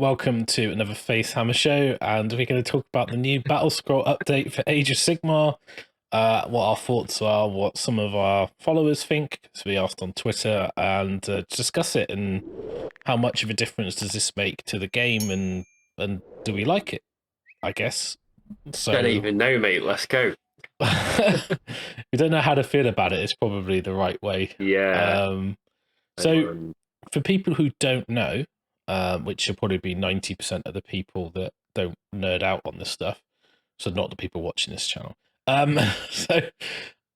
welcome to another Facehammer show, and we're going to talk about the new Battle Scroll update for Age of Sigmar, what our thoughts are, what some of our followers think, because we asked on Twitter, and discuss it, and how much of a difference does this make to the game, and do we like it, I guess. So Don't even know, mate. Let's go. we don't know how to feel about it, it's probably the right way. Yeah. So for people who don't know, which should probably be 90% of the people that don't nerd out on this stuff, so not the people watching this channel. So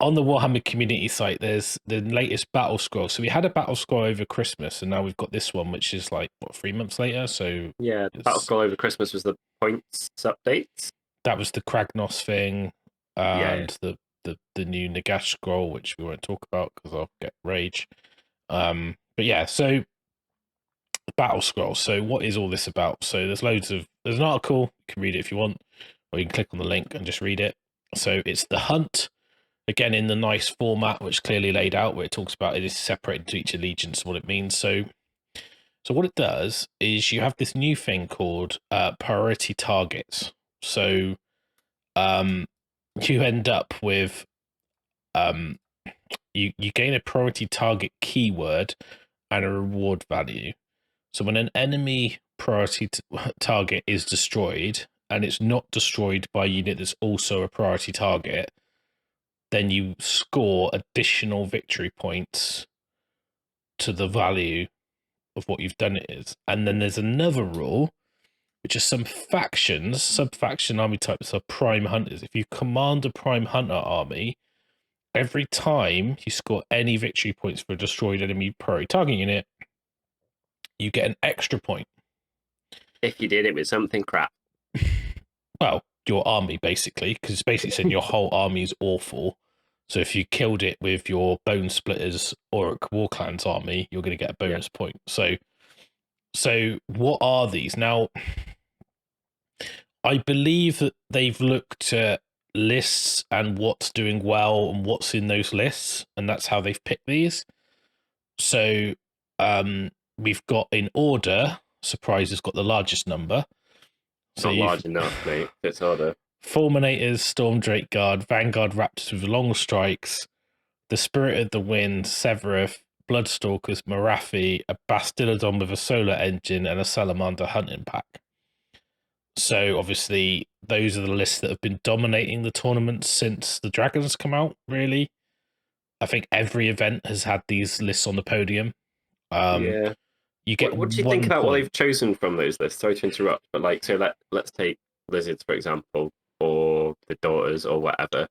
on the Warhammer community site, there's the latest battle scroll. So we had a battle scroll over Christmas, and now we've got this one, which is like, what, 3 months later? So yeah, the Battle Scroll over Christmas was the points updates. that was the Kragnos thing, and Yeah. the new Nagash scroll, which we won't talk about because I'll get rage. But yeah, so battle scroll. So what is all this about? So there's an article, you can read it if you want, or you can click on the link and just read it. So it's the hunt, again in the nice format which clearly laid out, where it talks about it is separated to each allegiance, what it means. So what it does is you have this new thing called priority targets. So you end up with you gain a priority target keyword and a reward value. So when an enemy priority target is destroyed, and it's not destroyed by a unit that's also a priority target, then you score additional victory points to the value of what you've done it is. And then there's another rule, which is some factions, sub-faction army types are prime hunters. If you command a prime hunter army, every time you score any victory points for a destroyed enemy priority target unit, you get an extra point. If you did it with something crap. Well, your army, basically, because it's basically saying your whole army is awful. So if you killed it with your Bone Splitters or War Clans army, you're going to get a bonus point. So what are these? Now, I believe that they've looked at lists and what's doing well and what's in those lists, and that's how they've picked these. So we've got in order, Surprise has got the largest number. So not large enough, mate. It's order. Fulminators, Storm Drake Guard, Vanguard Raptors with long strikes, the Spirit of the Wind, Severeth, Bloodstalkers, Marathi, a Bastillodon with a solar engine, and a Salamander hunting pack. So obviously those are the lists that have been dominating the tournament since the Dragons come out, really. I think every event has had these lists on the podium. Yeah. You get what do you think about what they've chosen from those lists? Sorry to interrupt, but like, so let's take Lizards, for example, or the Daughters, or whatever.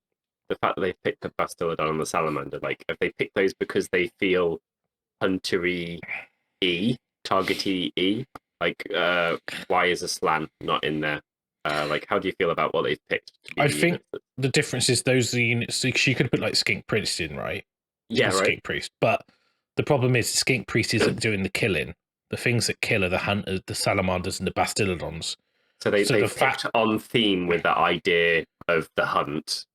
The fact that they picked the Bastillodon and the Salamander, like, have they picked those because they feel huntery targety E? Like, why is a Slan not in there? Like, how do you feel about what they've picked? I think the difference is those are the units. She could have put like Skink Priest in, right? Yeah, right. Skink Priest, but the problem is Skink Priest isn't doing the killing. The things that kill are the hunters, the salamanders, and the bastillodons. So they picked on theme with the idea of the hunt,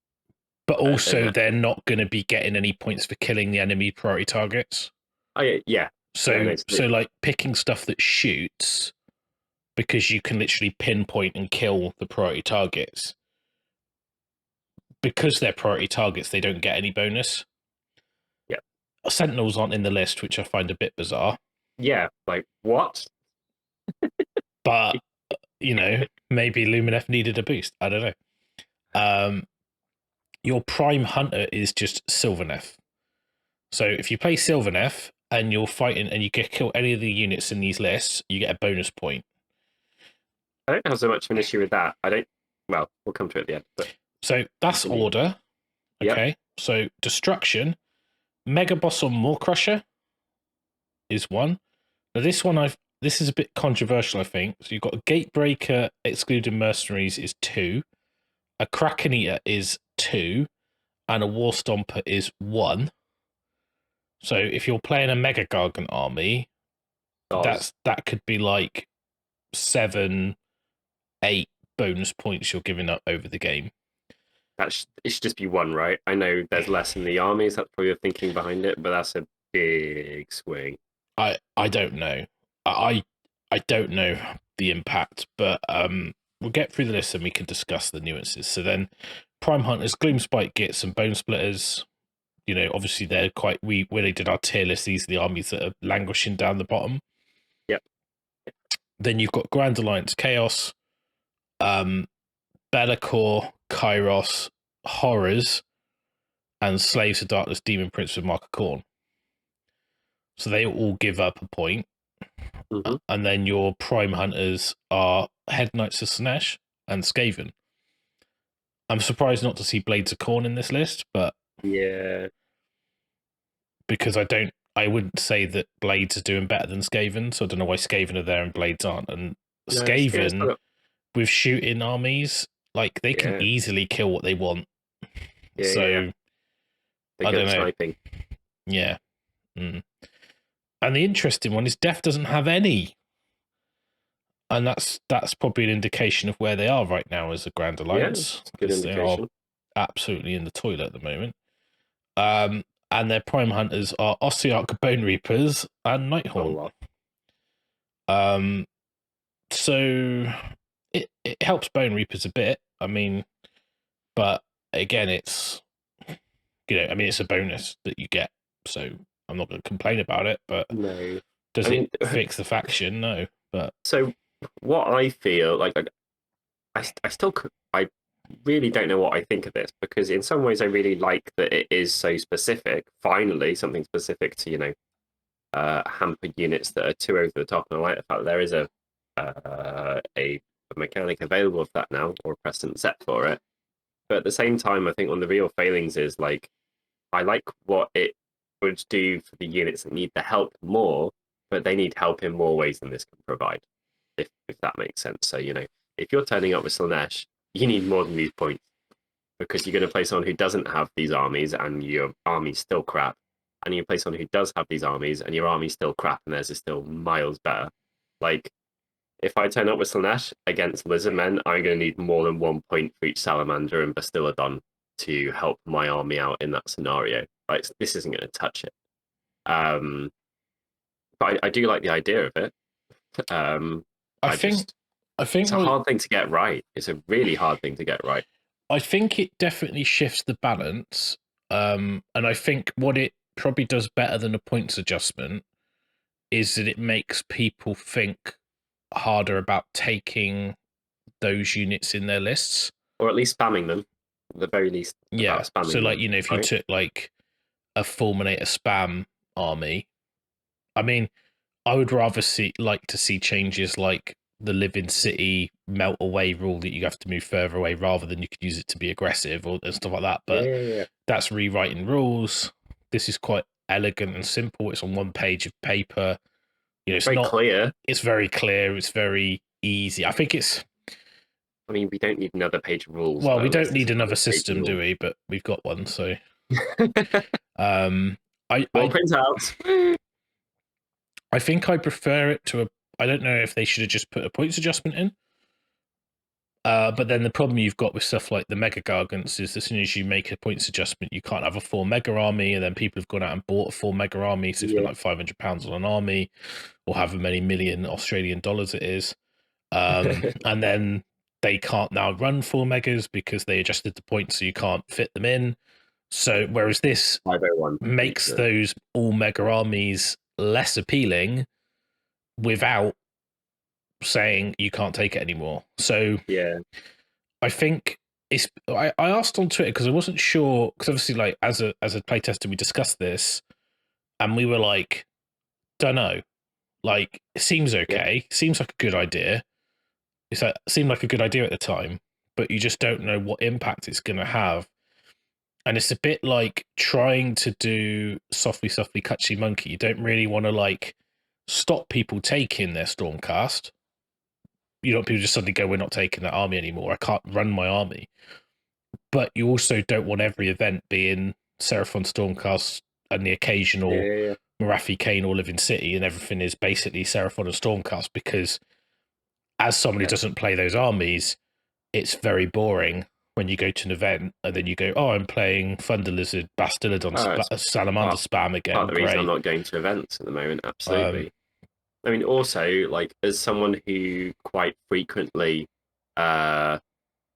but also they're not going to be getting any points for killing the enemy priority targets. Oh yeah. So like picking stuff that shoots, because you can literally pinpoint and kill the priority targets. Because they're priority targets, they don't get any bonus. Yeah. Sentinels aren't in the list, which I find a bit bizarre. Yeah, like what? But you know, maybe Lumineth needed a boost. I don't know. Your prime hunter is just Sylvaneth. So if you play Sylvaneth and you're fighting and you kill any of the units in these lists, you get a bonus point. I don't have so much of an issue with that. Well, we'll come to it at the end. But so that's order. Okay. Yep. So destruction. Mega Boss on Maw-Krusha is one. Now this is a bit controversial, I think. So you've got a Gatebreaker excluding mercenaries is 2, a Kraken Eater is 2, and a War Stomper is 1. So if you're playing a Mega Gargant army, that could be like 7, 8 bonus points you're giving up over the game. It should just be 1, right? I know there's less in the armies. That's probably your thinking behind it, but that's a big swing. I don't know. I don't know the impact, but we'll get through the list and we can discuss the nuances. So then, Prime Hunters, Gloomspite, Gits, and Bone Splitters. You know, obviously they're quite. When they did our tier list, these are the armies that are languishing down the bottom. Yep. Then you've got Grand Alliance Chaos, Be'lakor, Kairos, Horrors, and Slaves of Darkness, Demon Prince with Mark of Khorne. So they all give up a point. Mm-hmm. And then your Prime Hunters are Head Knights of Slaanesh and Skaven. I'm surprised not to see Blades of Khorne in this list, but yeah, because I wouldn't say that Blades are doing better than Skaven, so I don't know why Skaven are there and Blades aren't. And no, Skaven, with shooting armies, like they can easily kill what they want. Yeah, so I don't know. Sniping. Yeah. Mm. And the interesting one is Death doesn't have any. And that's probably an indication of where they are right now as a Grand Alliance. Yeah, good indication. They are absolutely in the toilet at the moment. And their Prime Hunters are Ossiarch, Bone Reapers, and Nighthaunt. So it helps Bone Reapers a bit. I mean, but again, it's it's a bonus that you get. So I'm not going to complain about it. But no, does it fix the faction? No. But so what I feel like, I really don't know what I think of this, because in some ways I really like that it is so specific. Finally, something specific to hampered units that are too over the top, and I like the fact that there is a mechanic available for that now, or a precedent set for it. But at the same time, I think one of the real failings is like I like what it would do for the units that need the help more, but they need help in more ways than this can provide. If that makes sense. So if you're turning up with Slaanesh, you need more than these points, because you're going to play someone who doesn't have these armies and your army's still crap, and you play someone who does have these armies and your army's still crap and theirs is still miles better. Like, if I turn up with Slaanesh against Lizardmen, I'm going to need more than 1 point for each Salamander and Bastiladon to help my army out in that scenario. Like, this isn't going to touch it. But I do like the idea of it. I think it's a hard thing to get right. It's a really hard thing to get right. I think it definitely shifts the balance. And I think what it probably does better than a points adjustment is that it makes people think harder about taking those units in their lists, or at least spamming them. At the very least, yeah. So, like, if you took like a Fulminator spam army, I mean, I would rather like to see changes like the Live in City melt away rule, that you have to move further away rather than you could use it to be aggressive or stuff like that. But that's rewriting rules. This is quite elegant and simple. It's on one page of paper. It's very clear. It's very clear. It's very easy. I think it's. I mean, we don't need another page of rules. Well, we don't need another system, do we? But we've got one, so. Print out. I think I prefer it to I don't know if they should have just put a points adjustment in. But then the problem you've got with stuff like the Mega Gargants is, as soon as you make a points adjustment, you can't have a 4 Mega army, and then people have gone out and bought a 4 Mega army, so it's been like £500 on an army, or however many million Australian dollars it is. And then they can't now run 4 Megas because they adjusted the points, so you can't fit them in. So whereas this makes those all Mega armies less appealing without saying you can't take it anymore. So I think I asked on Twitter because I wasn't sure, because obviously, like, as a playtester, we discussed this and we were like, don't know, like, it seems okay, seems like a good idea. It seemed like a good idea at the time, but you just don't know what impact it's going to have. And it's a bit like trying to do softly Cutsy Monkey. You don't really want to like stop people taking their Stormcast. You don't want people to just suddenly go, we're not taking that army anymore. I can't run my army. But you also don't want every event being Seraphon Stormcast and the occasional Marathi Kane or Live in City, and everything is basically Seraphon and Stormcast, because as someone who doesn't play those armies, it's very boring when you go to an event and then you go, oh, I'm playing Thunder Lizard, Bastiladon, Salamander spam again. Part of the reason I'm not going to events at the moment, absolutely. I mean, also, like, as someone who quite frequently, uh,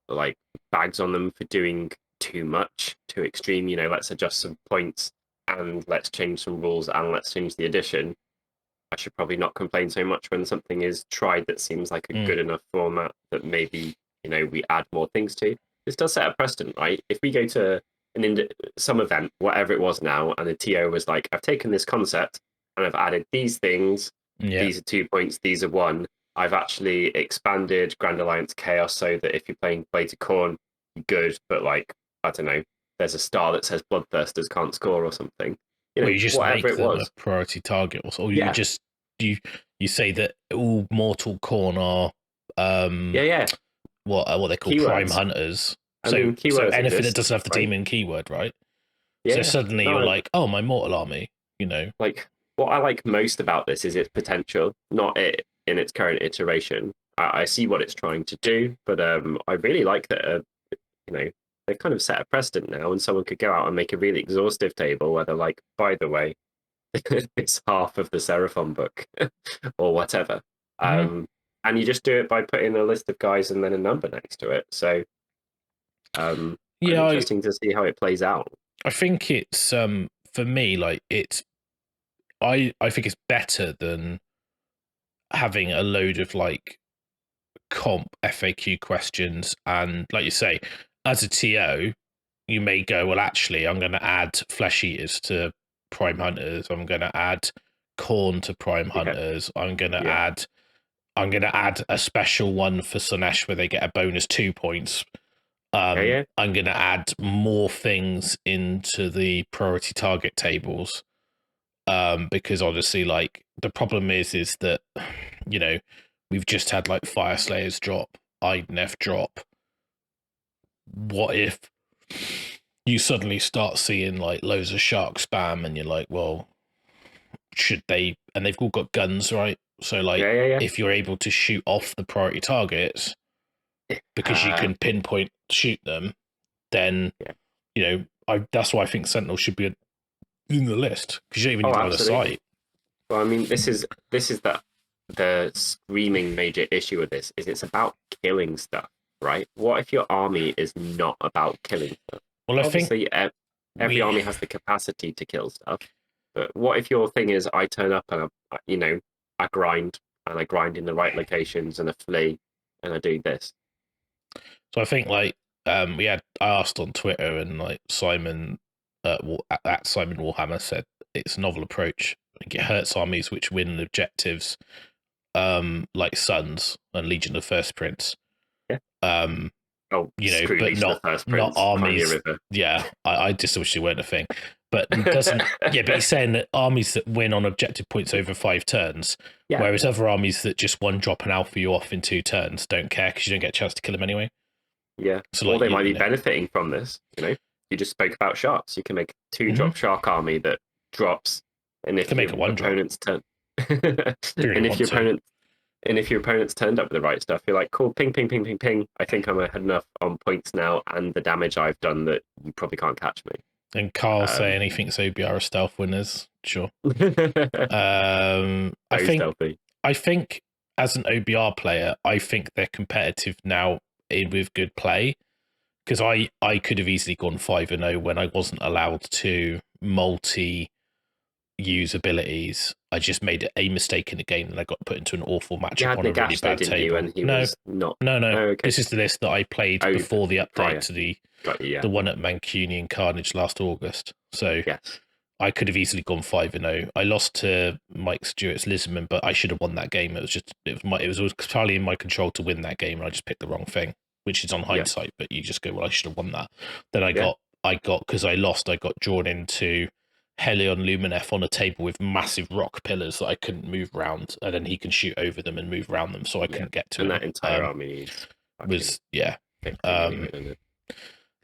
like, bags on them for doing too much, too extreme, let's adjust some points and let's change some rules and let's change the addition. I should probably not complain so much when something is tried that seems like a good enough format that maybe, we add more things to. This does set a precedent, right? If we go to some event, whatever it was now, and the TO was like, I've taken this concept and I've added these things. Yeah. These are 2 points, these are one. I've actually expanded Grand Alliance Chaos so that if you're playing Blades of Corn, you're good, but like, I don't know, there's a star that says Bloodthirsters can't score or something. Well, you just whatever make it them was. a priority target, or you Yeah. just you say that all mortal Khorne are Yeah. what they call Keywords. prime hunters. I So mean, keywords anything that exist, doesn't have the right? demon keyword, right? Yeah. So suddenly No, you're like, oh, my mortal army, like what I like most about this is its potential, not it in its current iteration. I see what it's trying to do, but I really like that. They've kind of set a precedent now, and someone could go out and make a really exhaustive table where they're like, by the way, it's half of the Seraphon book or whatever. And you just do it by putting a list of guys and then a number next to it. So I'm interesting to see how it plays out. I think it's for me, like I think it's better than having a load of like comp FAQ questions, and like you say, as a TO, you may go, well, actually, I'm going to add flesh eaters to prime hunters. I'm going to add corn to prime hunters. I'm going to add a special one for Slaanesh where they get a bonus 2 points. I'm going to add more things into the priority target tables. Because obviously, like, the problem is that, we've just had like Fire Slayers drop, Idoneth drop. What if you suddenly start seeing like loads of shark spam and you're like, well, should they? And they've all got guns, right? So like, if you're able to shoot off the priority targets because you can pinpoint shoot them, then that's why I think Sentinel should be in the list, because you don't even need to have a sight. Well, I mean, this is the screaming major issue with this is it's about killing stuff, right? What if your army is not about killing stuff? Well, obviously every army has the capacity to kill stuff, but what if your thing is I turn up and I grind in the right locations and I flee and I do this? So I think like I asked on Twitter, and like Simon at Simon Warhammer said it's a novel approach. It hurts armies which win objectives, like Suns and Legion of the First Prince. Yeah. But not armies. Yeah, I just wish they weren't a thing. But doesn't but he's saying that armies that win on objective points over 5 turns, whereas other armies that just one drop and alpha you off in 2 turns don't care because you don't get a chance to kill them anyway. Yeah. So or they might be benefiting from this. You just spoke about sharks. You can make a 2-drop shark army that drops, and if your opponent's turn, and if your opponent's turned up with the right stuff, you're like, cool, ping, ping, ping, ping, ping. I think I'm ahead enough on points now and the damage I've done that you probably can't catch me. And Carl saying he thinks OBR are stealth winners. Sure. I think as an OBR player, I think they're competitive now with good play, because I could have easily gone 5-0 when I wasn't allowed to use abilities. I just made a mistake in the game and I got put into an awful matchup on a really bad table. No. Oh, okay. This is the list that I played before the update to the one at Mancunian Carnage last August. So I could have easily gone 5-0. I lost to Mike Stewart's Lisman, but I should have won that game. It was entirely in my control to win that game, and I just picked the wrong thing, which is on hindsight. But you just go, well, I should have won that. Then I got because I lost. I got drawn into Helion Lumineth on a table with massive rock pillars that I couldn't move around, and then he can shoot over them and move around them, so I couldn't get to him. And that entire army was a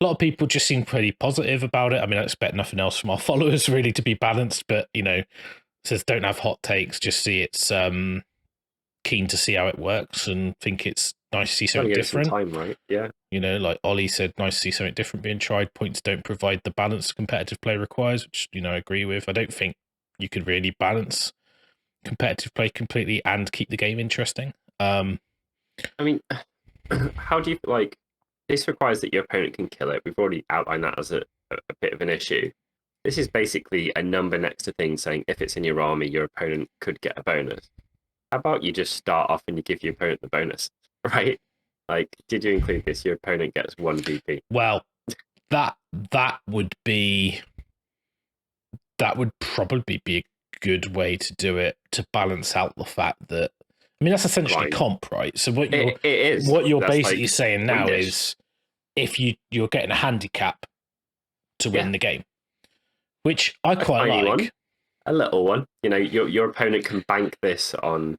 lot of people just seem pretty positive about it. I mean, I expect nothing else from our followers really to be balanced, but says don't have hot takes, just see it's keen to see how it works and think it's nice to see something different. Time, right? Yeah. Like Ollie said, nice to see something different being tried. Points don't provide the balance competitive play requires, which I agree with. I don't think you could really balance competitive play completely and keep the game interesting. I mean, how do you like? This requires that your opponent can kill it. We've already outlined that as a bit of an issue. This is basically a number next to things saying if it's in your army, your opponent could get a bonus. How about you just start off and you give your opponent the bonus, right? Like, did you include this? Your opponent gets 1 VP. Well, that would probably be a good way to do it, to balance out the fact that, I mean, that's essentially Right. comp, right? So what It is. you're That's basically like saying now Swedish. is if you're getting a handicap to win the game, which I quite tiny like. one, a little one. You know, your opponent can bank this on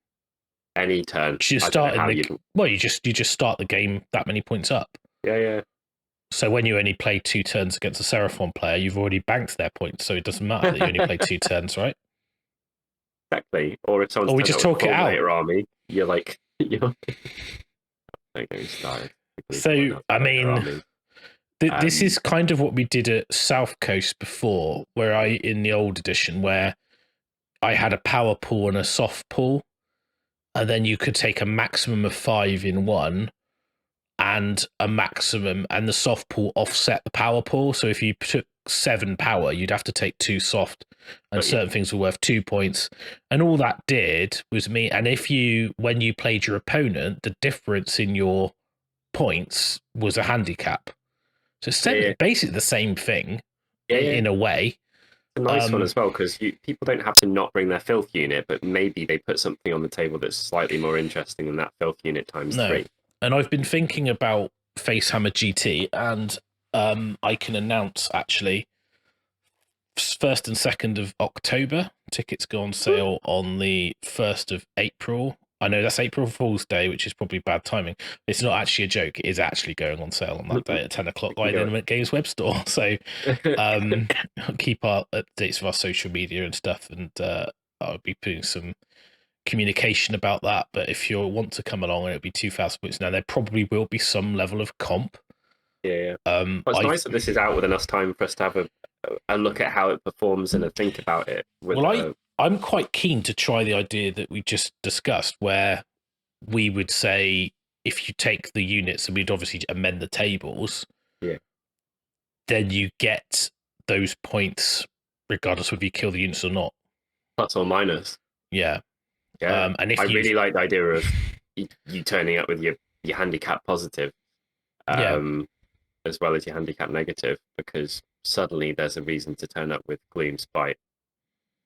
any turn. You start you just start the game that many points up. Yeah. So when you only play 2 turns against a Seraphon player, you've already banked their points, so it doesn't matter that you only play 2 turns, right? Exactly. Or if someone's we just talk it out. Army, you're like, you're don't get me started. So I mean, this is kind of what we did at South Coast before, where in the old edition, where I had a power pool and a soft pool, and then you could take a maximum of 5 in one, and a maximum, and the soft pool offset the power pool. So if you took 7 power, you'd have to take 2 soft, and certain things were worth 2 points. And all that did was and when you played your opponent, the difference in your points was a handicap. So it's basically the same thing in a way. It's a nice one as well, because people don't have to not bring their filth unit, but maybe they put something on the table that's slightly more interesting than that filth unit times 3. And I've been thinking about Facehammer GT, and I can announce actually 1st and 2nd of October. Tickets go on sale on the 1st of April. I know that's April Fool's Day, which is probably bad timing. It's not actually a joke. It is actually going on sale on that day at 10 o'clock by the Intimate Games web store. So keep our updates of our social media and stuff, and I'll be putting some communication about that. But if you want to come along, and it'll be 2,000 points. Now there probably will be some level of comp. Well, it's nice that this is out with enough time for us to have a look at how it performs and a think about it. I'm quite keen to try the idea that we just discussed, where we would say if you take the units, and we'd obviously amend the tables, then you get those points regardless whether you kill the units or not, plus or minus. Yeah. And I really like the idea of you turning up with your handicap positive, as well as your handicap negative, because suddenly there's a reason to turn up with Gloom Spite.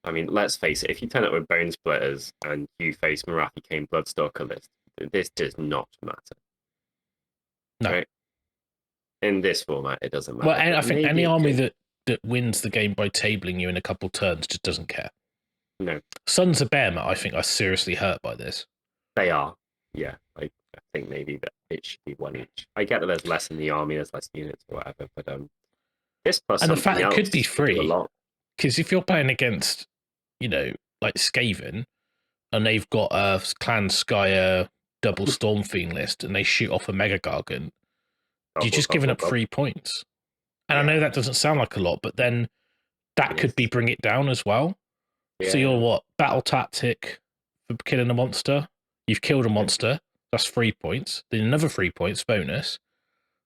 I mean, let's face it, if you turn up with Bone Splitters and you face Morathi Kane Bloodstalker list, this does not matter. No. Right? In this format, it doesn't matter. Well, and I think any army that wins the game by tabling you in a couple turns just doesn't care. No. Sons of Behemoth, I think, are seriously hurt by this. They are, yeah. I think maybe that it should be 1 each. I get that there's less in the army, there's less units or whatever, but this plus and the fact it could be do free, because if you're playing against, like Skaven, and they've got a Clan Skyer double Storm Fiend list, and they shoot off a Mega Gargant, you're just giving up 3 points. And I know that doesn't sound like a lot, but then that could be bring it down as well. Yeah. So you're battle tactic for killing a monster. You've killed a monster. That's 3 points. Then another 3 points bonus.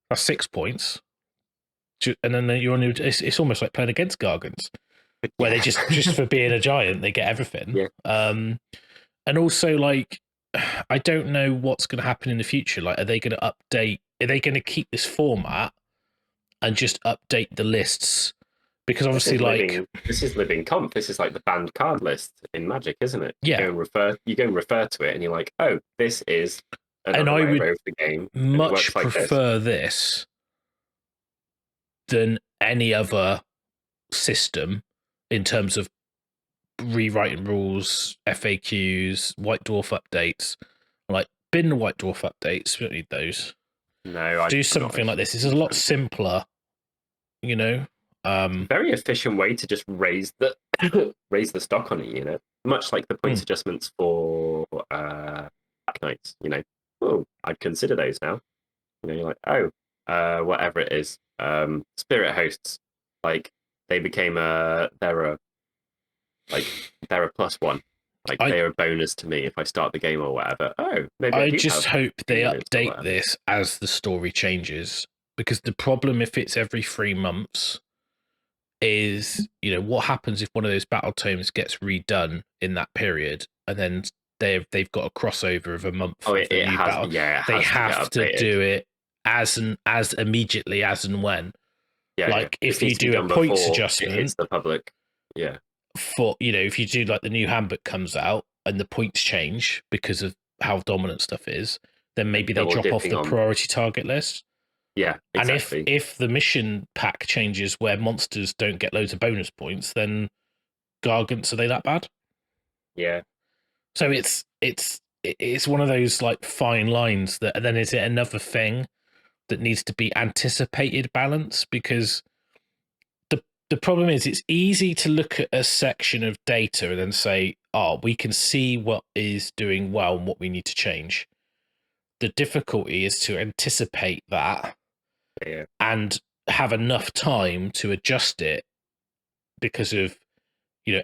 That's 6 points. And then you're on. It's almost like playing against Gargants, where they just for being a giant, they get everything. Yeah. And also, like, I don't know what's going to happen in the future. Like, are they going to update? Are they going to keep this format and just update the lists? Because obviously, this is living comp. This is like the banned card list in Magic, isn't it? Yeah. You go and refer to it, and you're like, oh, this is. And I would the game. much prefer this than any other system in terms of rewriting rules, FAQs, White Dwarf updates. Like, bin the White Dwarf updates. We don't need those. No, do something like this. It's a lot simpler, very efficient way to just raise the stock on a unit, much like the points adjustments for Black Knights. Oh, I'd consider those now. You're like, oh, whatever it is, Spirit Hosts, like they became they're a +1. Like they're a bonus to me if I start the game or whatever. Oh, maybe I I do just have hope they units or update whatever. this as the story changes, because the problem if it's every 3 months is, what happens if one of those battle tomes gets redone in that period, and then they've got a crossover of a month Oh, of the it new has, battle. yeah, it They has to get have to updated. do it as immediately as and when. Yeah, Like yeah. if you do a points adjustment, it hits the public. Yeah, for if you do like the new handbook comes out and the points change because of how dominant stuff is, then maybe they double drop off dipping the on. priority target list. Yeah, And exactly. if the mission pack changes where monsters don't get loads of bonus points, then Gargants, are they that bad? Yeah, So it's one of those like fine lines that, and then is it another thing that needs to be anticipated balance? Because the problem is it's easy to look at a section of data and then say, oh, we can see what is doing well and what we need to change. The difficulty is to anticipate that yeah. and have enough time to adjust it, because of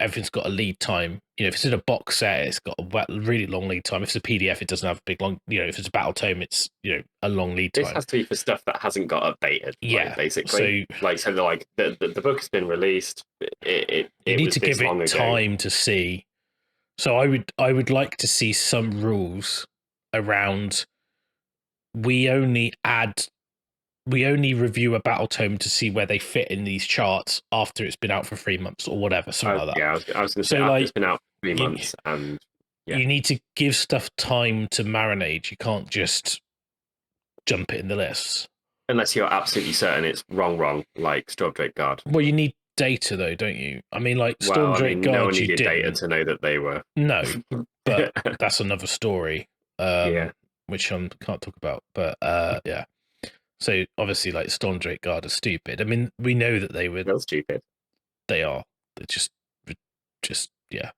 everything's got a lead time. If it's in a box set, it's got a really long lead time. If it's a PDF, it doesn't have a big long. If it's a battle tome, it's a long lead time. This has to be for stuff that hasn't got updated. Yeah, like, basically. So like the book has been released. You need to give it time to see. So I would like to see some rules around. We only review a battle tome to see where they fit in these charts after it's been out for 3 months or whatever, something like that. Yeah, I was going to say after it's been out for 3 months, and you need to give stuff time to marinate. You can't just jump it in the lists unless you're absolutely certain it's wrong, like Stormdrake Guard. Well, you need data though, don't you? I mean, like Stormdrake Guard, no one needed data to know that they were. No, but that's another story. Yeah. Which I can't talk about. But yeah. So obviously, like Stormdrake Guard are stupid. I mean, we know that they were. They're stupid. They are. They're just yeah.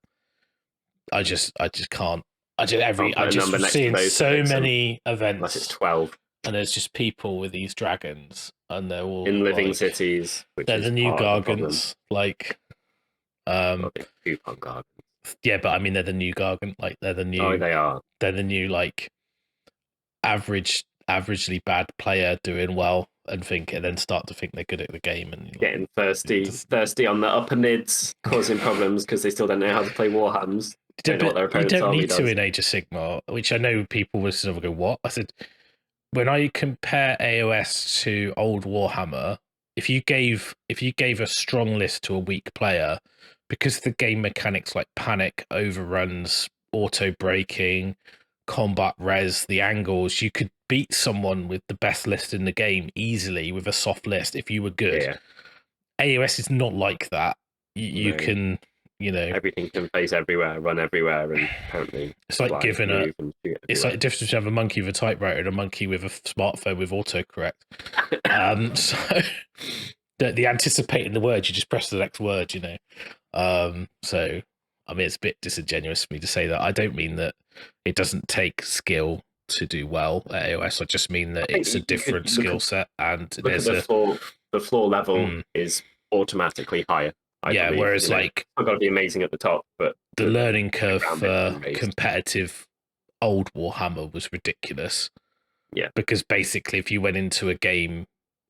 I just can't. I'm just seeing so many events. Unless it's 12. And there's just people with these dragons, and they're all in living cities. They're the new Gargants, like coupon Gargants. Yeah, but I mean they're the new Gargant, like they're the new. Oh, they are. They're the new like averagely bad player doing well and then start to think they're good at the game and getting thirsty on the upper mids, causing problems because they still don't know how to play Warhams. You don't need to in Age of Sigmar, which I know people will sort of go, what? I said, when I compare AOS to old Warhammer, if you gave a strong list to a weak player, because the game mechanics like panic, overruns, auto braking, combat res, the angles, you could beat someone with the best list in the game easily with a soft list if you were good. Yeah. AOS is not like that. You can, everything can face everywhere, run everywhere, and apparently it's like giving it's like the difference between having a monkey with a typewriter and a monkey with a smartphone with autocorrect. So the anticipating the word, you just press the next word, So I mean, it's a bit disingenuous for me to say that. I don't mean that it doesn't take skill to do well at AOS. I just mean that it's a different skill set, and there's the floor level is automatically higher. Whereas like I've got to be amazing at the top, but the learning curve for competitive old Warhammer was ridiculous. Yeah, because basically, if you went into a game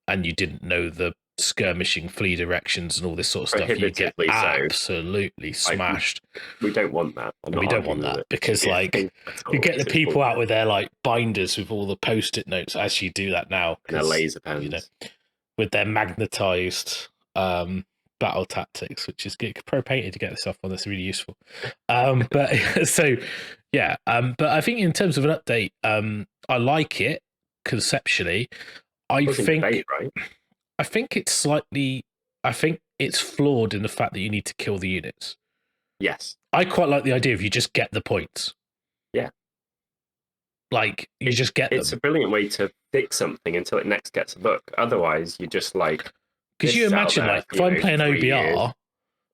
and you didn't know the skirmishing, flee directions, and all this sort of stuff, you get absolutely smashed. We don't want that. We don't want that because, like, you get the people out with their like binders with all the post-it notes as you do that now, and their laser pens, with their magnetized battle tactics, which is good. Pro painted to get this stuff on. That's really useful. But so yeah, but I think in terms of an update, I like it conceptually. I think it's slightly. I think it's flawed in the fact that you need to kill the units. Yes, I quite like the idea of you just get the points. Yeah, like you just get. It's a brilliant way to fix something until it next gets a book. Otherwise, you just like. Because you imagine, like, if I'm playing OBR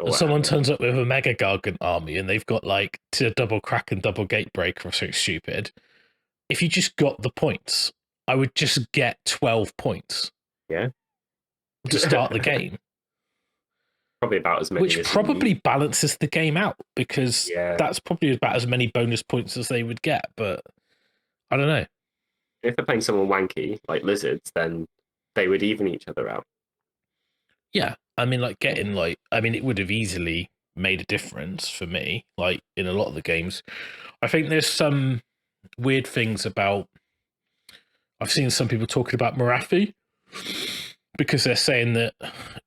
and someone turns up with a Mega Gargant army and they've got, like, to double crack and double gatebreaker or something stupid, if you just got the points, I would just get 12 points. Yeah. To start the game. probably about as many which as you probably need. balances the game out, because Yeah. that's probably about as many bonus points as they would get. But I don't know. If they're playing someone wanky like lizards, then they would even each other out. Yeah, I mean, like getting like, I mean, it would have easily made a difference for me. Like in a lot of the games, I think there's some weird things about. I've seen some people talking about Marathi because they're saying that,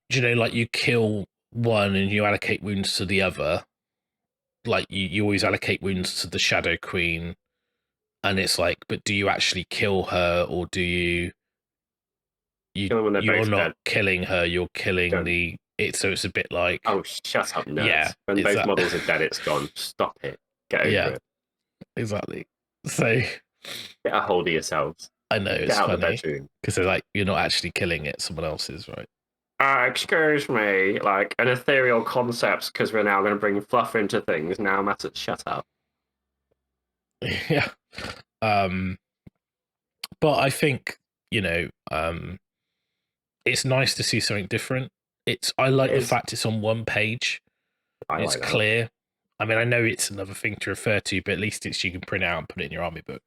you know, like you kill one and you allocate wounds to the other. Like you always allocate wounds to the Shadow Queen, and it's like, but do you actually kill her, or do you Kill them when they're you're both not dead. killing her, you're killing Don't. the it, so it's a bit like, Oh, shut up, yeah, nerds. When it's both that. models are dead, it's gone. Stop it. Get over Yeah, it. exactly. So Get a hold of yourselves. I know Get it's out of the funny bedroom. because they're like, you're not actually killing it, someone else's, right? Excuse me, like an ethereal concept, because we're now going to bring fluff into things. Now, Matt, shut up. Yeah. Um but I think, you know, it's nice to see something different. I like the fact it's on one page. I It's like that. clear. I mean, I know it's another thing to refer to, but at least you can print out and put it in your army book.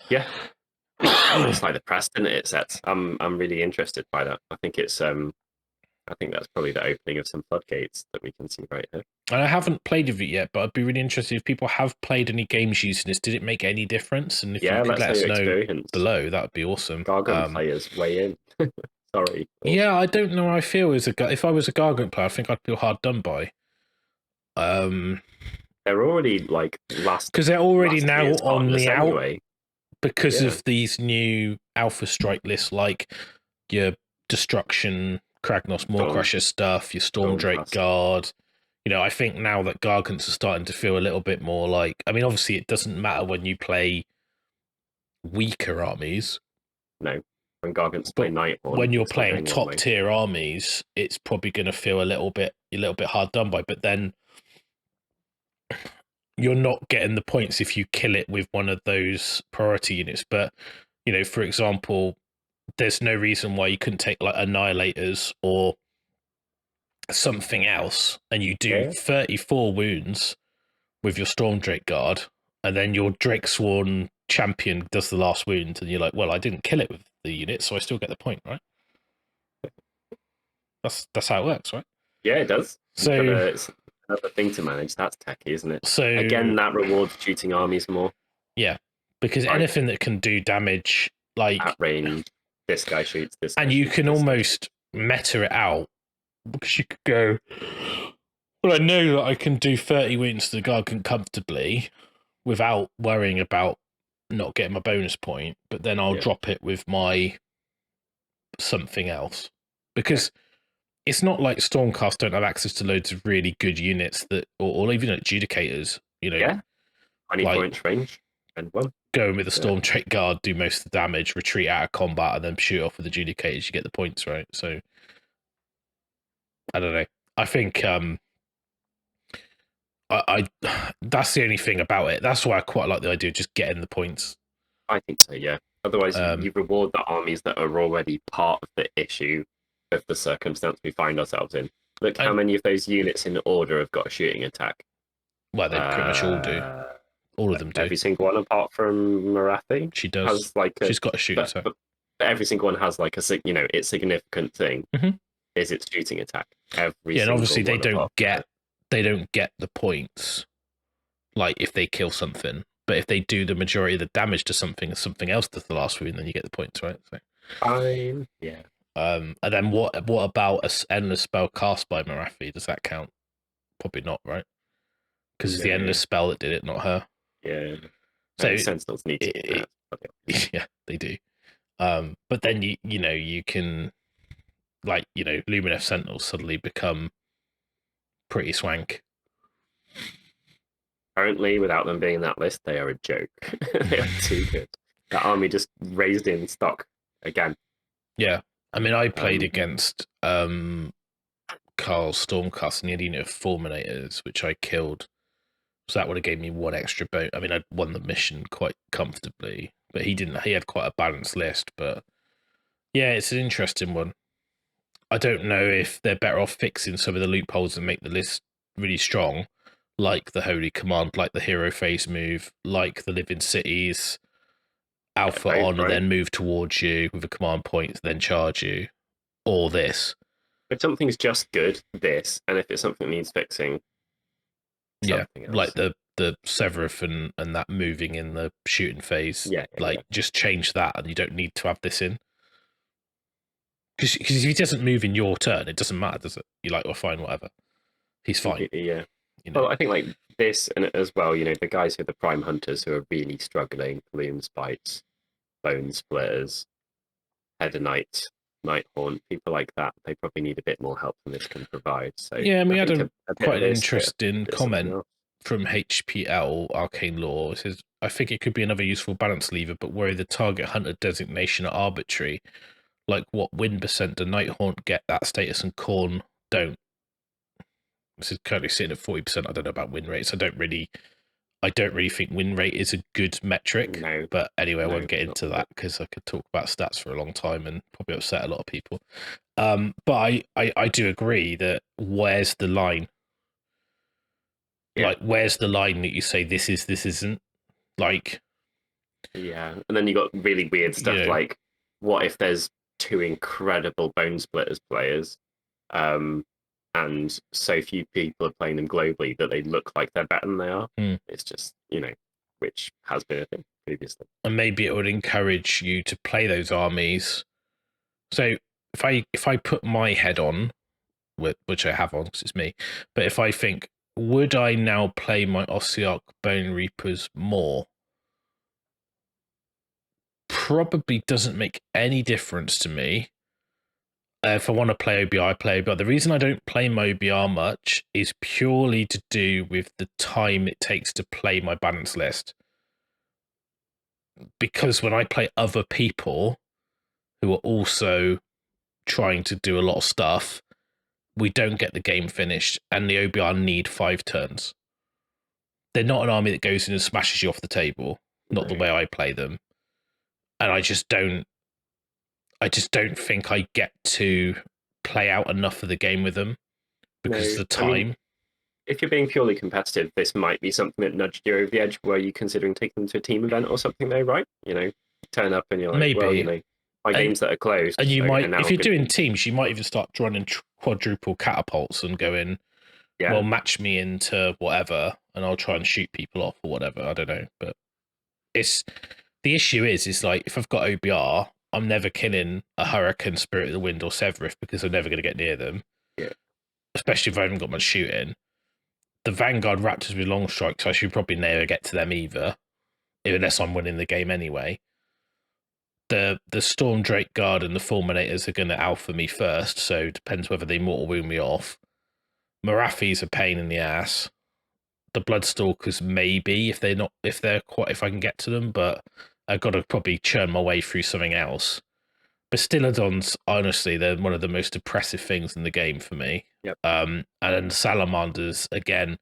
Yeah. It's like the precedent it sets. I'm really interested by that. I think that's probably the opening of some floodgates that we can see right here. And I haven't played with it yet, but I'd be really interested if people have played any games using this. Did it make any difference? And if you could Let's let know us your know experience. below, that would be awesome. Gargant players weigh in. Sorry. Yeah, I don't know how I feel if I was a Gargant player, I think I'd feel hard done by. They're already like because they're already now year's on Heartless the out anyway. because Yeah. of these new Alpha Strike lists, like your Destruction, Kragnos, Maw-Crusher stuff, your Stormdrake Stormcast. Guard. You know, I think now that Gargants are starting to feel a little bit more like, I mean, obviously it doesn't matter when you play weaker armies. No, when Gargants play But Nighthorn, when you're it's not playing going one top way. tier armies, it's probably going to feel a little bit hard done by. But then you're not getting the points if you kill it with one of those priority units. But, you know, for example, there's no reason why you couldn't take like Annihilators or something else, and you do 34 wounds with your Stormdrake Guard, and then your Drakesworn champion does the last wound, and you're like, well, I didn't kill it with the unit, so I still get the point, right? That's how it works, right? Yeah, it does. So it's another thing to manage. That's techy, isn't it? So again, that rewards shooting armies more. Yeah, because anything that can do damage, like at range, this guy shoots this, and you can almost meta it out, because you could go, well, I know that I can do 30 wounds to the Gargant comfortably without worrying about not getting my bonus point, but then I'll drop it with my something else, because it's not like Stormcast don't have access to loads of really good units that, or even adjudicators, you know. 24-inch range and one. Going with a Stormdrake Guard, do most of the damage, retreat out of combat, and then shoot off with the adjudicators, you get the points, right? So I don't know. I think I that's the only thing about it. That's why I quite like the idea of just getting the points. I think so, yeah. Otherwise, you reward the armies that are already part of the issue of the circumstance we find ourselves in. Look how many of those units in order have got a shooting attack. Well, they pretty much all do. All of them do. Every single one, apart from Marathi. She does. She's got a shooting attack. But every single one has like its significant thing is its shooting attack. Every and obviously they don't get the points, like if they kill something. But if they do the majority of the damage to something, and something else does the last wound, then you get the points, right? So. Fine. Yeah. And then what about an endless spell cast by Marathi? Does that count? Probably not, right? Because it's the endless spell that did it, not her. Yeah. So Sentinels need to. Yeah, they do. But then you can, like, Lumineth Sentinels suddenly become pretty swank. Currently, without them being in that list, they are a joke. They are too good. That army just raised in stock again. Yeah. I mean, I played against Carl's Stormcast, and he had a unit of Fulminators, which I killed. So that would have gave me one extra boat. I mean, I'd won the mission quite comfortably, but he didn't. He had quite a balanced list. But yeah, it's an interesting one. I don't know if they're better off fixing some of the loopholes and make the list really strong, like the Holy Command, like the Hero Phase move, like the Living Cities, Alpha both, on and right? then move towards you with a command point, then charge you, or this. If something's just good, this, and if it's something that needs fixing, Yeah, something like else. the Severith and that moving in the shooting phase. Yeah, Like, just change that, and you don't need to have this in. Because if he doesn't move in your turn, it doesn't matter, does it? You're like, well, fine, whatever. He's fine. completely. Yeah. You know. Well, I think like this, and as well, the guys who are the prime hunters who are really struggling, Loom Spites, Bone Splitters, Header Knight, Nighthorn, people like that, they probably need a bit more help than this can provide. So Yeah, and we I had think a bit quite of an this, interesting bit of something comment else. from HPL Arcane Law. It says, I think it could be another useful balance lever, but worry the target hunter designation are arbitrary. Like, what win percent do Nighthaunt get that status and Khorne don't? This is currently sitting at 40%. I don't know about win rates. I don't really think win rate is a good metric. No, But anyway, I no, won't get not into good. that because I could talk about stats for a long time and probably upset a lot of people. But I do agree that where's the line? Yeah. Like, where's the line that you say this is, this isn't? Like, Yeah, and then you got really weird stuff you know, like, what if there's two incredible Bone Splitters players, and so few people are playing them globally that they look like they're better than they are? It's just, which has been a thing previously. and maybe it would encourage you to play those armies. So if I put my head on, which I have on because it's me, but if I think, would I now play my Ossiarch Bone Reapers more? Probably doesn't make any difference to me. If I want to play OBR, I play OBR. The reason I don't play my OBR much is purely to do with the time it takes to play my balance list. Because when I play other people who are also trying to do a lot of stuff, we don't get the game finished, and the OBR need 5 turns. They're not an army that goes in and smashes you off the table, not the way I play them. And I just don't think I get to play out enough of the game with them because of the time. I mean, if you're being purely competitive, this might be something that nudged you over the edge. Were you considering taking them to a team event or something though, right? Turn up and you're like, Maybe. well, my games that are closed. And you might, if you're doing be... teams, you might even start running quadruple catapults and going, well, match me into whatever, and I'll try and shoot people off or whatever. I don't know, but the issue is like, if I've got OBR, I'm never killing a Hurricane, Spirit of the Wind, or Severith because I'm never going to get near them. Yeah. Especially if I haven't got much shooting. The Vanguard Raptors with long strikes, I should probably never get to them either, unless I'm winning the game anyway. The Storm Drake Guard and the Fulminators are going to alpha me first, so it depends whether they mortal wound me off. Marafi's a pain in the ass. The Bloodstalkers maybe if I can get to them, but I've got to probably churn my way through something else. Bastiladons, honestly, they're one of the most oppressive things in the game for me. Yep. And then Salamanders, again,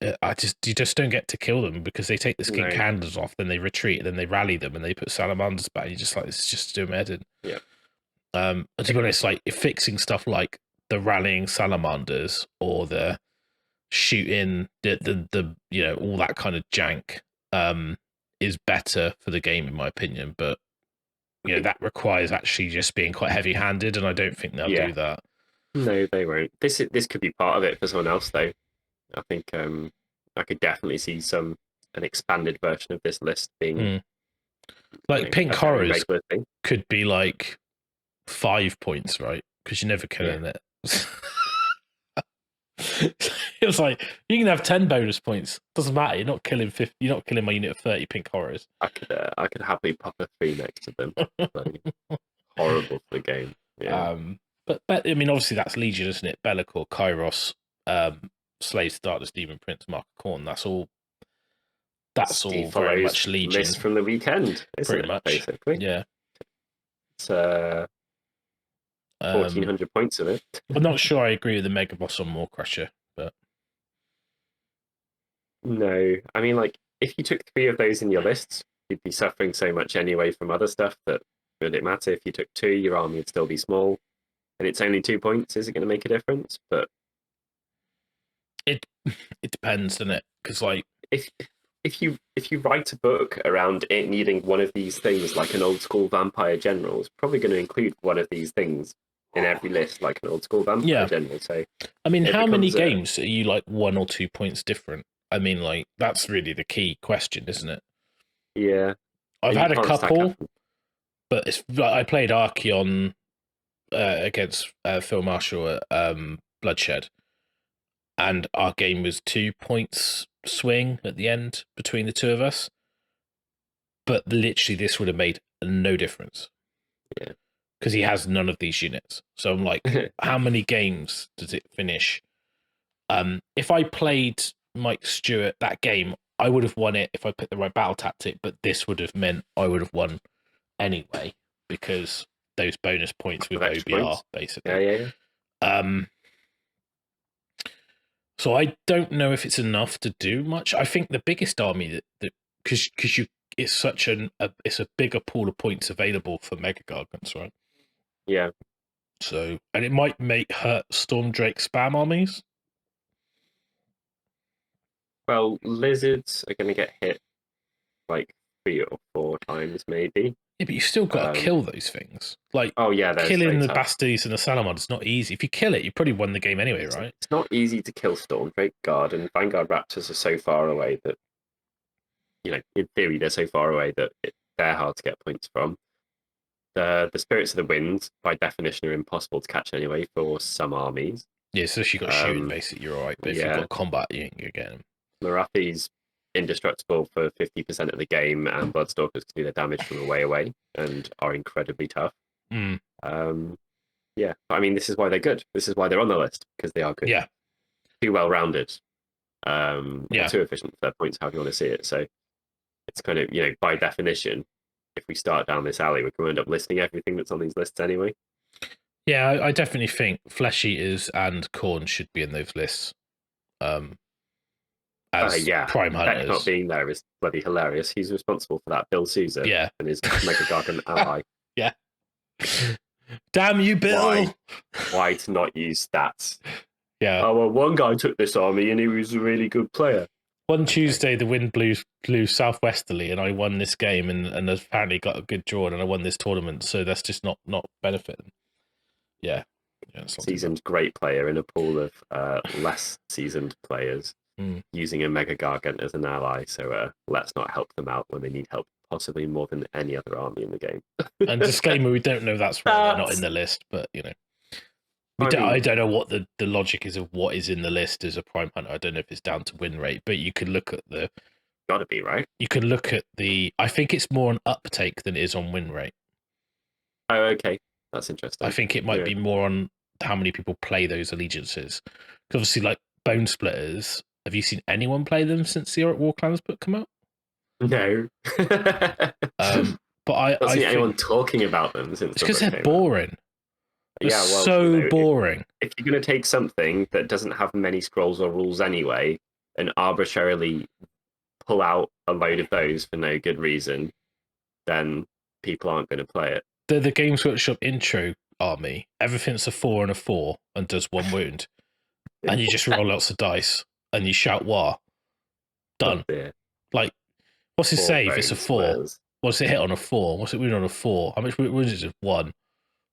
you just don't get to kill them because they take the skin candles off, then they retreat, then they rally them, and they put Salamanders back. You're just like, this is just doing my head in. Yeah. And to be honest, like, fixing stuff like the rallying Salamanders or the shooting the all that kind of jank is better for the game in my opinion, but that requires actually just being quite heavy handed, and I don't think they'll do that. No, they won't. This could be part of it for someone else though. I think I could definitely see an expanded version of this list being like Pink Horrors could be like 5 points, right? Because you're never killing it. It was like, you can have 10 bonus points. Doesn't matter. You're not killing 50. You're not killing my unit of 30 Pink Horrors. I could happily pop a 3 next to them. Horrible for the game. Yeah. But I mean, obviously that's Legion, isn't it? Be'lakor, Kairos, Slaves, Darkness, Demon Prince, Mark of Khorne. That's all. That's all very much Legion. List from the weekend, pretty much. Basically, yeah. It's 1,400 points of it. I'm not sure I agree with the Mega Boss on Maw-Krusha, but no, I mean, like, if you took 3 of those in your lists, you'd be suffering so much anyway from other stuff that would it matter? If you took 2, your army would still be small. and it's only 2 points, is it going to make a difference? But It depends, doesn't it? Because like if you write a book around it needing one of these things, like an old school vampire general, it's probably going to include one of these things in every list, like an old school vampire general. So I mean, it how many becomes games are you like 1 or 2 points different? I mean, like that's really the key question, isn't it? yeah, I've and you had a can't stack couple, up. but it's like I played Archeon against Phil Marshall at Bloodshed, and our game was 2 points swing at the end between the two of us. But literally, this would have made no difference. Yeah. Because he has none of these units. So I'm like, how many games does it finish? If I played Mike Stewart that game, I would have won it if I picked the right battle tactic, but this would have meant I would have won anyway because those bonus points with OBR, basically. Yeah. So I don't know if it's enough to do much. I think the biggest army that because you it's such it's a bigger pool of points available for Mega Gargants, right? Yeah. So and it might hurt Stormdrake spam armies. Well, lizards are going to get hit like 3 or 4 times, maybe. Yeah, but you still got to kill those things. Like, oh yeah, killing the Basties and the Salamanders is not easy. If you kill it, you probably won the game anyway, right? It's not easy to kill Stormdrake Guard, and Vanguard Raptors are so far away that, in theory, they're so far away that they're hard to get points from. The Spirits of the Wind, by definition, are impossible to catch anyway for some armies. Yeah, so if you got shooting, basically, you're all right. But if you've got combat, you get them. Morathi's indestructible for 50% of the game, and Bloodstalkers can do their damage from away and are incredibly tough. Yeah, but I mean, this is why they're good. This is why they're on the list, because they are good. Yeah. Too well-rounded. Too efficient for their points, however you want to see it. So it's kind of, by definition, if we start down this alley, we're going to end up listing everything that's on these lists anyway. Yeah, I definitely think Flesh Eaters and Khorne should be in those lists. As Prime Hunters. Beck not being there is bloody hilarious. He's responsible for that, Bill Sousa. Yeah. And his Mega Gargant ally. Yeah. Damn you, Bill! Why to not use stats? Yeah. Oh, well, one guy took this army and he was a really good player. One Tuesday, the wind blew southwesterly, and I won this game, and apparently got a good draw, and I won this tournament. So that's just not benefiting. Yeah. Seasoned great player in a pool of less seasoned players using a Mega Gargant as an ally. So let's not help them out when they need help, possibly more than any other army in the game. And disclaimer: we don't know that's why they're not in the list, but I don't know what the logic is of what is in the list as a Prime Hunter. I don't know if it's down to win rate, but you could look at the. Gotta be, right? You could look at the. I think it's more on uptake than it is on win rate. Oh, okay. That's interesting. I think it might be more on how many people play those allegiances. Because obviously, like Bone Splitters, have you seen anyone play them since the War Clans book come out? No. But I don't see anyone talking about them since. It's because they're boring. Boring. If you're going to take something that doesn't have many scrolls or rules anyway, and arbitrarily pull out a load of those for no good reason, then people aren't going to play it. The Games Workshop intro army, everything's a 4 and a 4 and does 1 wound. And you just roll lots of dice and you shout war. Done. Like, what's his save? It's a 4. What's it hit on a 4? What's it wound on a 4? How much wounds is it? 1. So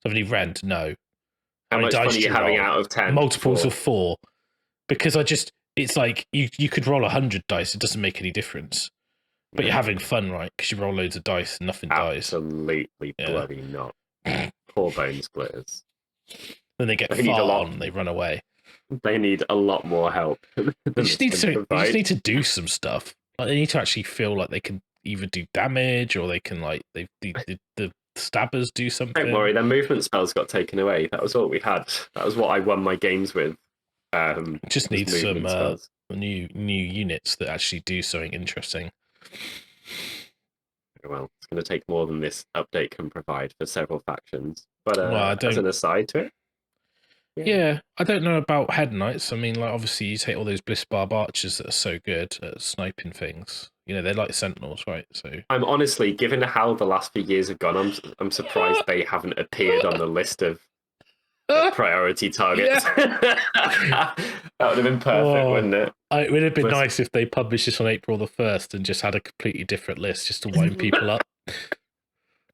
have any rend? No. How much dice are you having out of 10? Multiples of 4. Because it's like you could roll 100 dice, it doesn't make any difference. But you're having fun, right? Because you roll loads of dice and nothing dies. Absolutely bloody not. Poor Bone Splitters. Then they get far on, they run away. They need a lot more help. They just need to do some stuff. Like, they need to actually feel like they can either do damage or they can the stabbers do something. Don't worry, their movement spells got taken away. That was what we had. That was what I won my games with. Just need some new units that actually do something interesting. Well, it's going to take more than this update can provide for several factions. But as an aside to it. Yeah, I don't know about Head Knights. I mean, like, obviously you take all those Bliss Barb archers that are so good at sniping things. They're like Sentinels, right? So I'm honestly, given how the last few years have gone, I'm surprised they haven't appeared on the list of priority targets. That would have been perfect, wouldn't it? It would have been But- nice if they published this on April the 1st and just had a completely different list just to wind people up.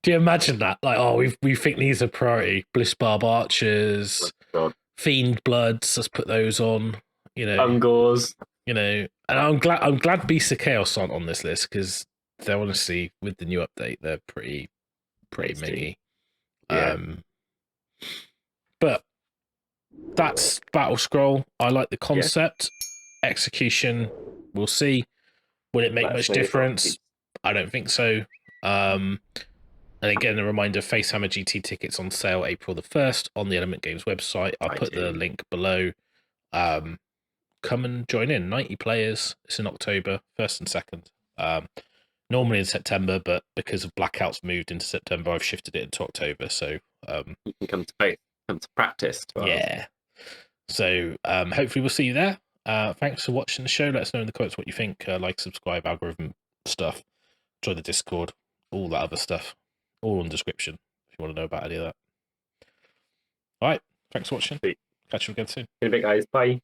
Do you imagine that? Like, oh, we think these are priority. Blissbarb Archers, God. Fiend Bloods, let's put those on. Ungors. And I'm glad Beasts of Chaos aren't on this list because they're honestly, with the new update, they're pretty mingy. Yeah. But that's Battle Scroll. I like the concept. Execution, we'll see. Will it make much difference? I don't think so. And again, a reminder, Facehammer GT tickets on sale April the 1st on the Element Games website. I'll put the link below. Come and join in. 90 players. It's in October, 1st and 2nd. Normally in September, but because of blackouts moved into September, I've shifted it into October. So you can come to practice. Yeah. So hopefully we'll see you there. Thanks for watching the show. Let us know in the comments what you think. Like, subscribe, algorithm stuff. Join the Discord, all that other stuff. All in the description if you want to know about any of that. All right. Thanks for watching. Catch you again soon. In a bit, guys. Bye.